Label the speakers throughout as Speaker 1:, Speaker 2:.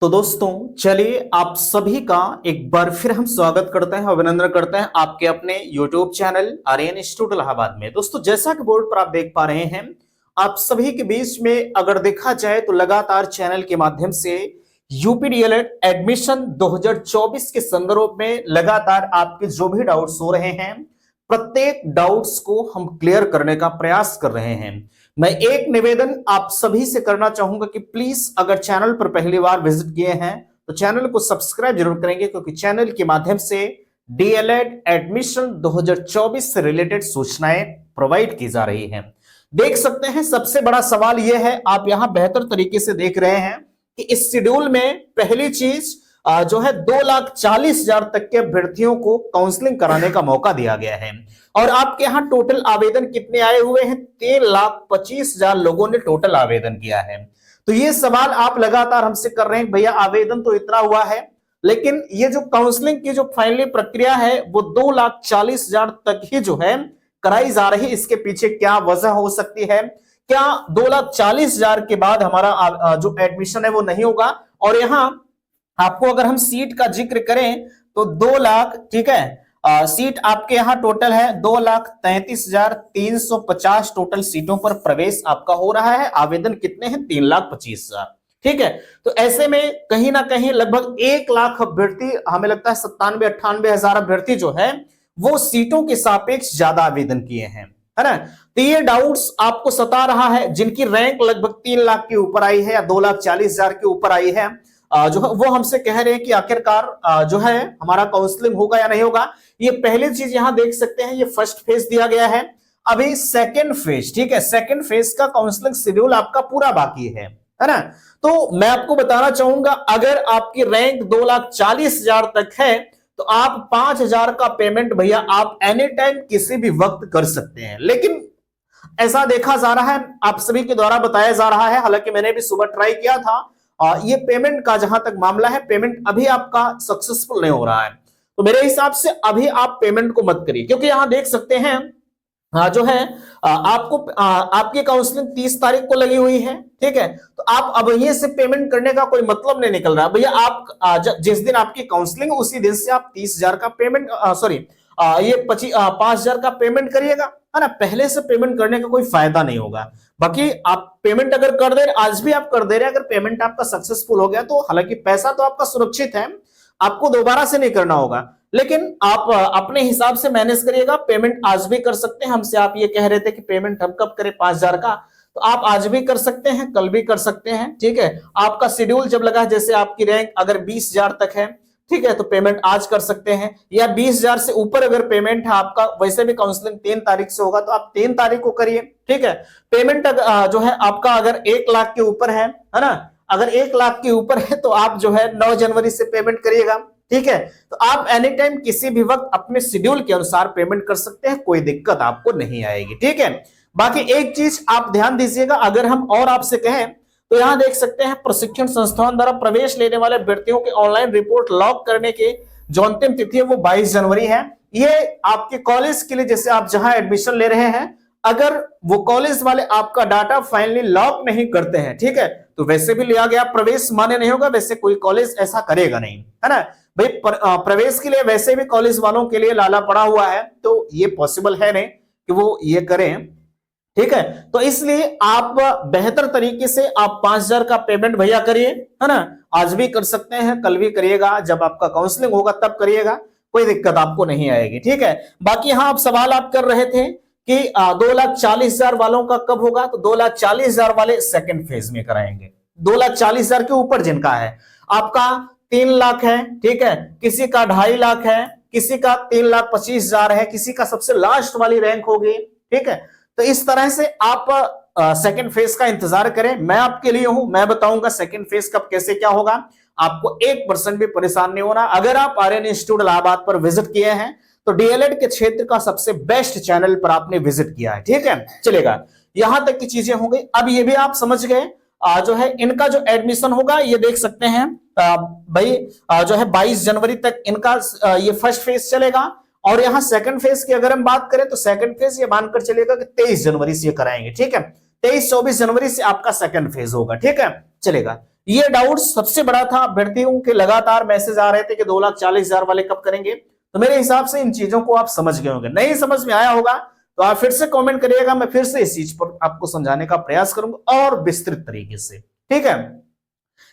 Speaker 1: तो दोस्तों चलिए आप सभी का एक बार फिर हम स्वागत करते हैं, अभिनंदन करते हैं आपके अपने YouTube channel Aryan institute Allahabad में। दोस्तों जैसा कि बोर्ड पर आप देख पा रहे हैं, आप सभी के बीच में अगर देखा जाए तो लगातार चैनल के माध्यम से यूपी डीएलएड एडमिशन 2024 के संदर्भ में लगातार आपके जो भी डाउट्स हो रहे हैं, प्रत्येक डाउट्स को हम क्लियर करने का प्रयास कर रहे हैं। मैं एक निवेदन आप सभी से करना चाहूंगा कि प्लीज अगर चैनल पर पहली बार विजिट किए हैं तो चैनल को सब्सक्राइब जरूर करेंगे, क्योंकि चैनल के माध्यम से डीएलएड एडमिशन 2024 से रिलेटेड सूचनाएं प्रोवाइड की जा रही हैं। देख सकते हैं सबसे बड़ा सवाल यह है, आप यहां बेहतर तरीके से देख रहे हैं कि इस शेड्यूल में पहली चीज जो है 2,40,000 तक के अभ्यर्थियों को काउंसलिंग कराने का मौका दिया गया है। और आपके यहाँ टोटल आवेदन कितने आए हुए हैं? 3,25,000 लोगों ने टोटल आवेदन किया है। तो ये सवाल आप लगातार हमसे कर रहे हैं, भैया आवेदन तो इतना हुआ है, लेकिन ये जो काउंसलिंग की जो फाइनली प्रक्रिया है वो 2,40,000 तक ही जो है कराई जा रही है। इसके पीछे क्या वजह हो सकती है? क्या 2,40,000 के बाद हमारा जो एडमिशन है वो नहीं होगा? और यहाँ आपको अगर हम सीट का जिक्र करें तो 2 लाख, ठीक है, सीट आपके यहाँ टोटल है 2,33,350 टोटल सीटों पर प्रवेश आपका हो रहा है। आवेदन कितने हैं? 3,25,000, ठीक है। तो ऐसे में कहीं ना कहीं लगभग 1 लाख अभ्यर्थी, हमें लगता है 97-98 हजार अभ्यर्थी जो है वो सीटों के सापेक्ष ज्यादा आवेदन किए हैं, है ना। तो ये डाउट्स आपको सता रहा है, जिनकी रैंक लगभग 3 लाख के ऊपर आई है या 2,40,000 के ऊपर आई है, जो है वो हमसे कह रहे हैं कि आखिरकार जो है हमारा काउंसलिंग होगा या नहीं होगा। ये पहली चीज यहां देख सकते हैं, ये फर्स्ट फेज दिया गया है। अभी सेकंड फेज, ठीक है, सेकंड फेज का काउंसलिंग शेड्यूल आपका पूरा बाकी है ना। तो मैं आपको बताना चाहूंगा, अगर आपकी रैंक 2,40,000 तक है तो आप 5,000 का पेमेंट भैया आप एनी टाइम किसी भी वक्त कर सकते हैं। लेकिन ऐसा देखा जा रहा है, आप सभी के द्वारा बताया जा रहा है, हालांकि मैंने भी सुबह ट्राई किया था, ये पेमेंट का जहां तक मामला है, पेमेंट अभी आपका सक्सेसफुल नहीं हो रहा है। तो मेरे हिसाब से अभी आप पेमेंट को मत करिए, क्योंकि यहां देख सकते हैं जो है आपको आपकी काउंसलिंग 30 तारीख को लगी हुई है, ठीक है। तो आप अब यहीं से पेमेंट करने का कोई मतलब नहीं निकल रहा भैया। आप जिस दिन आपकी काउंसलिंग उसी दिन से आप 30,000 का पेमेंट ये 5,000 का पेमेंट करिएगा, है ना। पहले से पेमेंट करने का कोई फायदा नहीं होगा। बाकी आप पेमेंट अगर कर दे रहे, आज भी आप कर दे रहे हैं, अगर पेमेंट आपका सक्सेसफुल हो गया तो हालांकि पैसा तो आपका सुरक्षित है, आपको दोबारा से नहीं करना होगा, लेकिन आप अपने हिसाब से मैनेज करिएगा। पेमेंट आज भी कर सकते हैं। हमसे आप ये कह रहे थे कि पेमेंट हम कब करें 5,000 का, तो आप आज भी कर सकते हैं, कल भी कर सकते हैं, ठीक है। आपका शेड्यूल जब लगा, जैसे आपकी रैंक अगर 20,000 तक है, ठीक है, तो पेमेंट आज कर सकते हैं, या 20,000 से ऊपर अगर पेमेंट है आपका, वैसे भी काउंसलिंग 3 तारीख से होगा तो आप 3 तारीख को करिए, ठीक है। पेमेंट जो है आपका अगर 1 लाख के ऊपर है ना, अगर 1 लाख के ऊपर है तो आप जो है 9 जनवरी से पेमेंट करिएगा, ठीक है। तो आप एनी टाइम किसी भी वक्त अपने शेड्यूल के अनुसार पेमेंट कर सकते हैं, कोई दिक्कत आपको नहीं आएगी, ठीक है। बाकी एक चीज आप ध्यान दीजिएगा, अगर हम और आपसे कहें तो यहां देख सकते हैं प्रशिक्षण संस्थान द्वारा प्रवेश लेने वाले अभ्यर्थियों के ऑनलाइन रिपोर्ट लॉक करने के जो अंतिम तिथि है वो 22 जनवरी है। ये आपके कॉलेज के लिए, जैसे आप जहां एडमिशन ले रहे हैं, अगर वो कॉलेज वाले आपका डाटा फाइनली लॉक नहीं करते हैं, ठीक है, तो वैसे भी लिया गया प्रवेश मान्य नहीं होगा। वैसे कोई कॉलेज ऐसा करेगा नहीं, है ना भाई। प्रवेश के लिए वैसे भी कॉलेज वालों के लिए लाला पड़ा हुआ है, तो ये पॉसिबल है नहीं कि वो ये करें, ठीक है। तो इसलिए आप बेहतर तरीके से आप 5,000 का पेमेंट भैया करिए, है ना। आज भी कर सकते हैं, कल भी करिएगा, जब आपका काउंसलिंग होगा तब करिएगा, कोई दिक्कत आपको नहीं आएगी, ठीक है। बाकी हाँ, आप सवाल आप कर रहे थे कि 2,40,000 वालों का कब होगा, तो 2,40,000 वाले सेकंड फेज में कराएंगे। 2,40,000 के ऊपर जिनका है, आपका 3 लाख है, ठीक है, किसी का 2.5 लाख है, किसी का 3,25,000 है, किसी का सबसे लास्ट वाली रैंक होगी, ठीक है। तो इस तरह से आप सेकंड फेज का इंतजार करें, मैं आपके लिए हूं, मैं बताऊंगा सेकंड फेज कब कैसे क्या होगा। आपको 1% भी परेशान नहीं होना। अगर आप आर्यन इंस्टीट्यूट इलाहाबाद पर विजिट किए हैं तो डीएलएड के क्षेत्र का सबसे बेस्ट चैनल पर आपने विजिट किया है, ठीक है, चलेगा। यहां तक की चीजें हो गई। अब ये भी आप समझ गए, जो है इनका जो एडमिशन होगा, ये देख सकते हैं भाई, जो है 22 जनवरी तक इनका ये फर्स्ट फेज चलेगा। और यहां सेकंड फेज की अगर हम बात करें तो सेकंड फेज ये मानकर चलेगा कि 23 जनवरी से ये कराएंगे, ठीक है। 23-24 जनवरी से आपका सेकंड फेज होगा, ठीक है, चलेगा। ये डाउट सबसे बड़ा था, अभ्यर्थियों के लगातार मैसेज आ रहे थे कि 2,40,000 वाले कब करेंगे। तो मेरे हिसाब से इन चीजों को आप समझ गए होंगे। नहीं समझ में आया होगा तो आप फिर से कमेंट करिएगा, मैं फिर से इस चीज पर आपको समझाने का प्रयास करूंगा और विस्तृत तरीके से, ठीक है।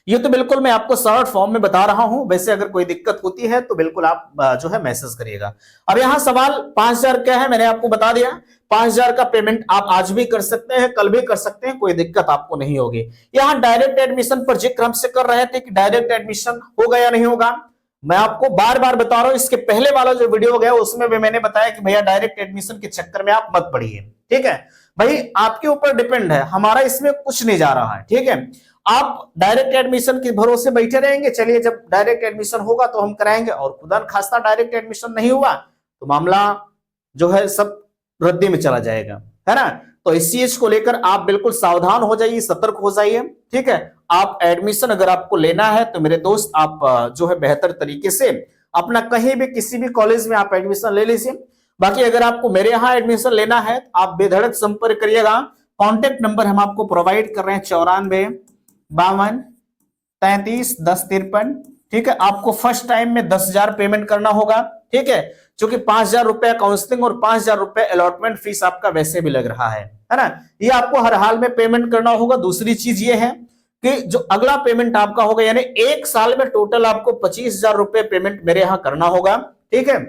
Speaker 1: ये तो बिल्कुल मैं आपको शॉर्ट फॉर्म में बता रहा हूं, वैसे अगर कोई दिक्कत होती है तो बिल्कुल आप जो है मैसेज करिएगा। अब यहां सवाल 5,000 क्या है, मैंने आपको बता दिया। 5,000 का पेमेंट आप आज भी कर सकते हैं, कल भी कर सकते हैं, कोई दिक्कत आपको नहीं होगी। यहां डायरेक्ट एडमिशन पर जिक्र हमसे कर रहे थे कि डायरेक्ट एडमिशन होगा या नहीं होगा। मैं आपको बार बार बता रहा हूं, इसके पहले वाला जो वीडियो गया उसमें भी मैंने बताया कि भैया डायरेक्ट एडमिशन के चक्कर में आप मत पड़िए, ठीक है। भाई आपके ऊपर डिपेंड है, हमारा इसमें कुछ नहीं जा रहा है, ठीक है। आप डायरेक्ट एडमिशन के भरोसे बैठे रहेंगे, चलिए जब डायरेक्ट एडमिशन होगा तो हम कराएंगे, और खुदा खास्ता डायरेक्ट एडमिशन नहीं हुआ तो मामला जो है सब रद्दी में चला जाएगा, है ना। तो इस चीज को लेकर आप बिल्कुल सावधान हो जाइए, सतर्क हो जाइए, ठीक है। आप एडमिशन अगर आपको लेना है तो मेरे दोस्त आप जो है बेहतर तरीके से अपना कहीं भी किसी भी कॉलेज में आप एडमिशन ले लीजिए। बाकी अगर आपको मेरे यहाँ एडमिशन लेना है तो आप बेधड़क संपर्क करिएगा। कॉन्टेक्ट नंबर हम आपको प्रोवाइड कर रहे हैं 9452331053, ठीक है। आपको फर्स्ट टाइम में 10,000 पेमेंट करना होगा, ठीक है, क्योंकि 5,000 रुपए काउंसलिंग और 5,000 रुपए अलॉटमेंट फीस आपका वैसे भी लग रहा है ना। ये आपको हर हाल में पेमेंट करना होगा। दूसरी चीज ये है कि जो अगला पेमेंट आपका होगा, यानी 1 साल में टोटल आपको 25,000 रुपए पेमेंट मेरे यहां करना होगा, ठीक है।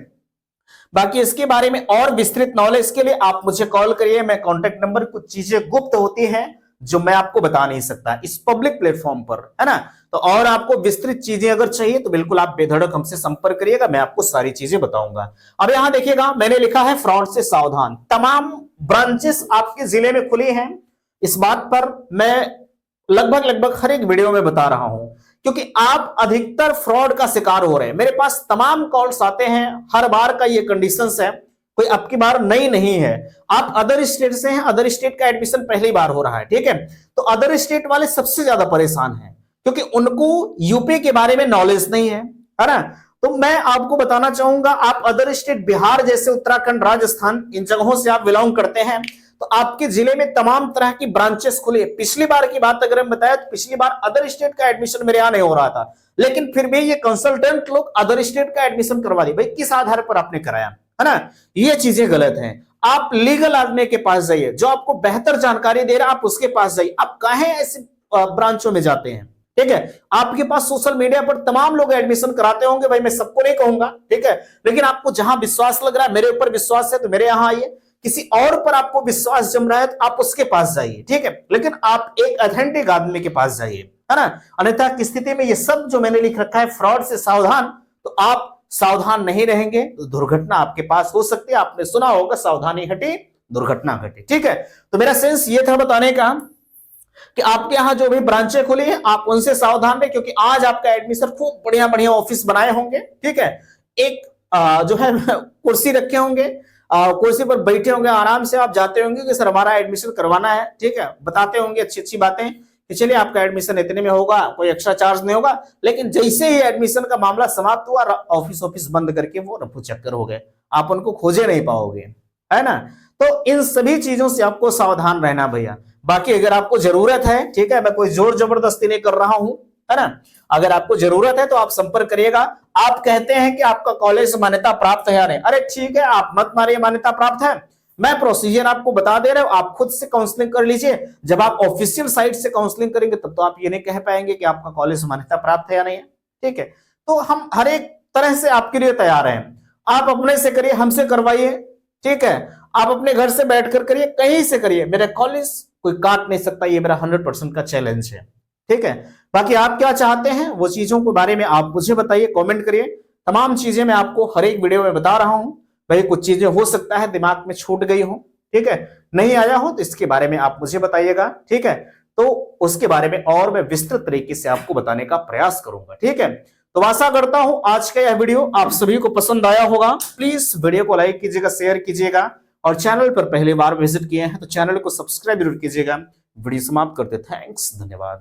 Speaker 1: बाकी इसके बारे में और विस्तृत नॉलेज के लिए आप मुझे कॉल करिए। मैं कॉन्टेक्ट नंबर, कुछ चीजें गुप्त होती हैं जो मैं आपको बता नहीं सकता इस पब्लिक प्लेटफॉर्म पर, है ना। तो और आपको विस्तृत चीजें अगर चाहिए तो बिल्कुल आप बेधड़क हमसे संपर्क करिएगा, मैं आपको सारी चीजें बताऊंगा। अब यहां देखिएगा, मैंने लिखा है फ्रॉड से सावधान। तमाम ब्रांचेस आपके जिले में खुली हैं, इस बात पर मैं लगभग हर एक वीडियो में बता रहा हूं, क्योंकि आप अधिकतर फ्रॉड का शिकार हो रहे हैं। मेरे पास तमाम कॉल्स आते हैं, हर बार का ये कंडीशंस है, कोई अब की बार नई नहीं है। आप अदर स्टेट से हैं, अदर स्टेट का एडमिशन पहली बार हो रहा है, ठीक है। तो अदर स्टेट वाले सबसे ज्यादा परेशान हैं, क्योंकि उनको यूपी के बारे में नॉलेज नहीं है ना। तो मैं आपको बताना चाहूंगा, आप अदर स्टेट बिहार जैसे, उत्तराखंड, राजस्थान, इन जगहों से आप बिलोंग करते हैं तो आपके जिले में तमाम तरह की ब्रांचेस खुली है। पिछली बार की बात अगर हम बताया तो पिछली बार अदर स्टेट का एडमिशन मेरे यहां नहीं हो रहा था, लेकिन फिर भी ये कंसल्टेंट लोग अदर स्टेट का एडमिशन करवा दी। भाई किस आधार पर आपने कराया, है ना। ये चीजें गलत हैं। आप लीगल आदमी के पास जाइए, जो आपको बेहतर जानकारी दे रहा है आप उसके पास जाइए। आप काहे ऐसे ब्रांचों में जाते हैं, ठीक है। आपके पास सोशल मीडिया पर तमाम लोग एडमिशन कराते होंगे, भाई मैं सबको नहीं कहूंगा, ठीक है, लेकिन आपको जहां विश्वास लग रहा है, मेरे ऊपर विश्वास है तो मेरे यहां आइए। किसी और पर आपको विश्वास जम रहा है तो आप उसके पास जाइए, ठीक है, लेकिन आप एक ऑथेंटिक आदमी के पास जाइए, है ना। अन्यथा की स्थिति में ये सब जो मैंने लिख रखा है फ्रॉड से सावधान, तो आप सावधान नहीं रहेंगे तो दुर्घटना आपके पास हो सकती है। आपने सुना होगा, सावधानी हटी दुर्घटना घटी, ठीक है। तो मेरा सेंस ये था बताने का कि आपके यहां जो भी ब्रांचें खुली हैं आप उनसे सावधान रहे, क्योंकि आज आपका एडमिशन खूब बढ़िया बढ़िया ऑफिस बनाए होंगे, ठीक है। एक जो है कुर्सी रखे होंगे, कुर्सी पर बैठे होंगे, आराम से आप जाते होंगे कि सर हमारा एडमिशन करवाना है, ठीक है, बताते होंगे अच्छी अच्छी बातें कि चलिए आपका एडमिशन इतने में होगा, कोई एक्स्ट्रा चार्ज नहीं होगा। लेकिन जैसे ही एडमिशन का मामला समाप्त हुआ, ऑफिस बंद करके वो रफू चक्कर हो गए, आप उनको खोजे नहीं पाओगे, है ना। तो इन सभी चीजों से आपको सावधान रहना भैया। बाकी अगर आपको जरूरत है, ठीक है, मैं कोई जोर जबरदस्ती नहीं कर रहा हूं, है ना, अगर आपको जरूरत है तो आप संपर्क करिएगा। आप कहते हैं कि आपका कॉलेज मान्यता प्राप्त है या नहीं, अरे ठीक है, आप मत मारिए मान्यता प्राप्त है, मैं प्रोसीजर आपको बता दे रहा हूं, आप खुद से काउंसलिंग कर लीजिए। जब आप ऑफिशियल साइट से काउंसलिंग करेंगे तब तो आप ये नहीं कह पाएंगे कि आपका कॉलेज मान्यता प्राप्त है या नहीं है, ठीक है। तो हम हर एक तरह से आपके लिए तैयार हैं। आप अपने से करिए, हमसे करवाइए, ठीक है, आप अपने घर से बैठकर करिए, कहीं से करिए, मेरा कॉलेज कोई काट नहीं सकता, ये मेरा 100% का चैलेंज है, ठीक है। बाकी आप क्या चाहते हैं वो चीजों के बारे में आप मुझे बताइए, कमेंट करिए। तमाम चीजें मैं आपको हर एक वीडियो में बता रहा हूं। भाई कुछ चीजें हो सकता है दिमाग में छूट गई हो, ठीक है, नहीं आया हो तो इसके बारे में आप मुझे बताइएगा, ठीक है। तो उसके बारे में और मैं विस्तृत तरीके से आपको बताने का प्रयास करूंगा, ठीक है। तो आशा करता हूं आज का यह वीडियो आप सभी को पसंद आया होगा। प्लीज वीडियो को लाइक कीजिएगा, शेयर कीजिएगा, और चैनल पर पहली बार विजिट किए हैं तो चैनल को सब्सक्राइब जरूर कीजिएगा। वीडियो समाप्त करते, थैंक्स, धन्यवाद।